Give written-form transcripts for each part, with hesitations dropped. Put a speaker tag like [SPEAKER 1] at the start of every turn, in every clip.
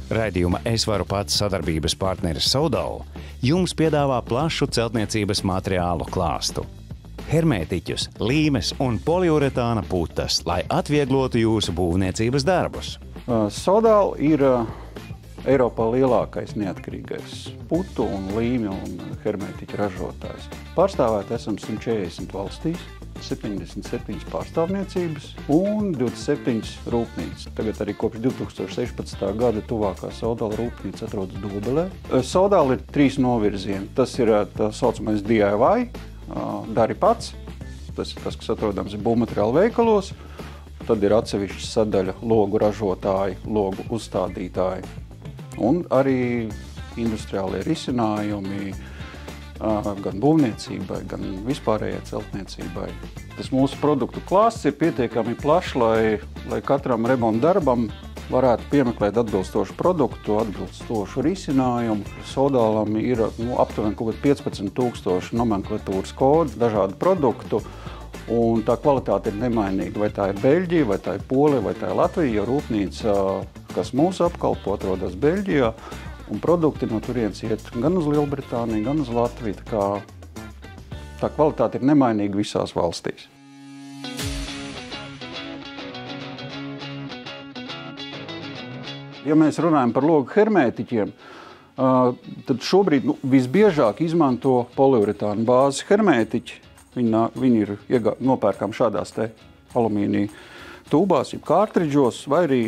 [SPEAKER 1] Raidījuma Es varu pats sadarbības partneris Sodal jums piedāvā plašu celtniecības materiālu klāstu. Hermētiķus, līmes un poliuretāna putas, lai atvieglotu jūsu būvniecības darbus.
[SPEAKER 2] Sodal ir Eiropā lielākais neatkarīgais putu un līmju un hermētiķu ražotājs. Pārstāvēt esam 140 valstīs, 77 pārstāvniecības un 27 rūpnīcas. Tagad arī kopš 2016. gada tuvākā Sodala rūpnīca atrodas Dobelē. Sodala ir 3 novirzieni. Tas ir tā saucamais DIY, dari pats. Tas ir tas, kas atrodams būvmateriālu veikalos. Tad ir atsevišķa sadaļa logu ražotāji, logu uzstādītāji. Un arī industriālie risinājumi gan būvniecībai, gan vispārējai celtniecībai. Tas mūsu produktu klāsts ir pietiekami plašs, lai katram remonta darbam varētu piemeklēt atbilstošu produktu, atbilstošu risinājumu. Sodalam ir aptuveni 15,000 nomenklatūras kodu, dažādu produktu, un tā kvalitāte ir nemainīga. Vai tā ir Beļģija, vai tā ir Polija, vai tā ir Latvija, jo rūpnīca, kas mūs apkalpo, atrodas Beļģijā, un produkti no turienes iet gan uz Lielbritāniju, gan uz Latviju. Tā kvalitāte ir nemainīga visās valstīs. Ja mēs runājam par logu hermētiķiem, tad šobrīd visbiežāk izmanto poliuretāna bāzes hermētiķi. Viņi ir nopērkam šādās te alumīnija tūbās, jeb kārtridžos, vai arī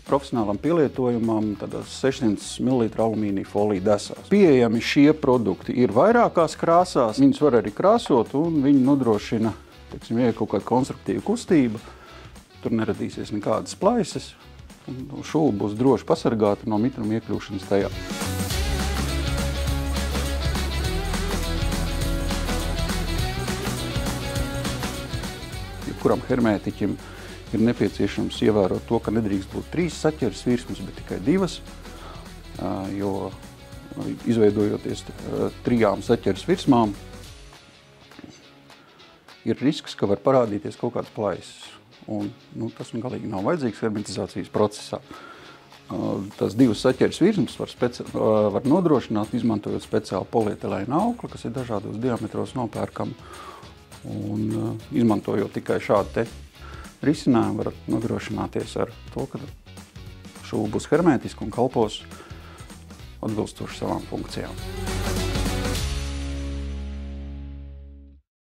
[SPEAKER 2] profesionālam pielietojumam tādās 600 ml alumīnija folija desās. Pieejami šie produkti ir vairākās krāsās, viņus var arī krāsot un viņi nodrošina, ja ir kaut kāda konstruktīva kustība, tur neradīsies nekādas plaises un šūba būs droši pasargāta no mitruma iekļūšanas tajā. Kuram hermētiķim ir nepieciešams ievērot to, ka nedrīkst būt 3 saķeres virsmas, bet tikai 2, jo izveidojoties 3 saķeres virsmām, ir risks, ka var parādīties kaut kāds plaisas. Un tas galīgi nav vajadzīgs hermetizācijas procesā. Tas 2 saķeres virsmas var nodrošināt, izmantojot speciālu polietilēna aukli, kas ir dažādos diametros nopērkama. Un izmantojot tikai šādu te risinājumu, var nodrošināties ar to, ka šūba būs hermētiska un kalpos atbilstoši savām funkcijām.